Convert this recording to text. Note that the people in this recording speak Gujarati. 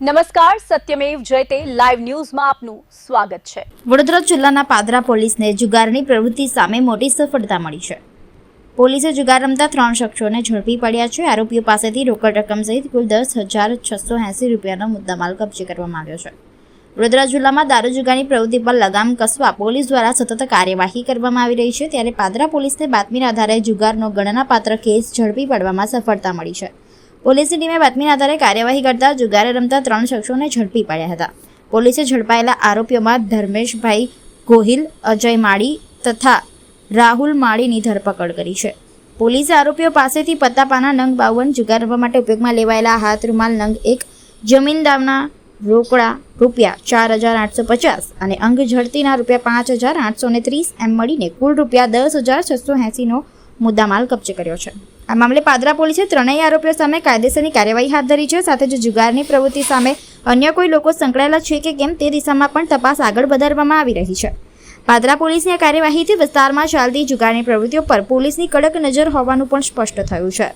નમસ્કાર, સત્યમેવ જયતે લાઈવ ન્યૂઝમાં આપનું સ્વાગત છે। વડોદરા જિલ્લાના પાદરા પોલીસને જુગારની પ્રવૃત્તિ સામે મોટી સફળતા મળી છે। પોલીસે જુગાર રમતા 3 શખ્સોને ઝડપી પડ્યા છે। આરોપીઓ પાસેથી રોકડ રકમ સહિત કુલ 10,680 રૂપિયાનો મુદ્દામાલ કબજે કરવામાં આવ્યો છે। વડોદરા જિલ્લામાં દારૂ જુગારની પ્રવૃત્તિ પર લગામ કસવા પોલીસ દ્વારા સતત કાર્યવાહી કરવામાં આવી રહી છે, ત્યારે પાદરા પોલીસને બાતમીના આધારે જુગારનો ગણનાપાત્ર કેસ ઝડપી પાડવામાં સફળતા મળી છે। પોલીસની ટીમે બાતમીના આધારે કાર્યવાહી કરતા જુગારે રમતા 3 શખ્સોને ઝડપી પાડ્યા હતા। પોલીસે ઝડપાયેલા આરોપીઓમાં ધર્મેશભાઈ ગોહિલ, અજય માળી તથા રાહુલ માળીની ધરપકડ કરી છે। પોલીસે આરોપીઓ પાસેથી પત્તાપાના નંગ 52, જુગાર રમવા માટે ઉપયોગમાં લેવાયેલા હાથ રૂમાલ નંગ 1, જમીન દાવના રોકડા રૂપિયા 4,850 અને અંગ ઝડતીના રૂપિયા 5,830 એમ મળીને કુલ રૂપિયા 10,680નો મુદ્દામાલ કબજે કર્યો છે। આ મામલે પાદરા પોલીસે ત્રણેય આરોપીઓ સામે કાયદેસરની કાર્યવાહી હાથ ધરી છે। સાથે જ જુગારની પ્રવૃત્તિ સામે અન્ય કોઈ લોકો સંકળાયેલા છે કે કેમ તે દિશામાં પણ તપાસ આગળ વધારવામાં આવી રહી છે। પાદરા પોલીસની આ કાર્યવાહીથી વિસ્તારમાં ચાલતી જુગારની પ્રવૃત્તિઓ પર પોલીસની કડક નજર હોવાનું પણ સ્પષ્ટ થયું છે।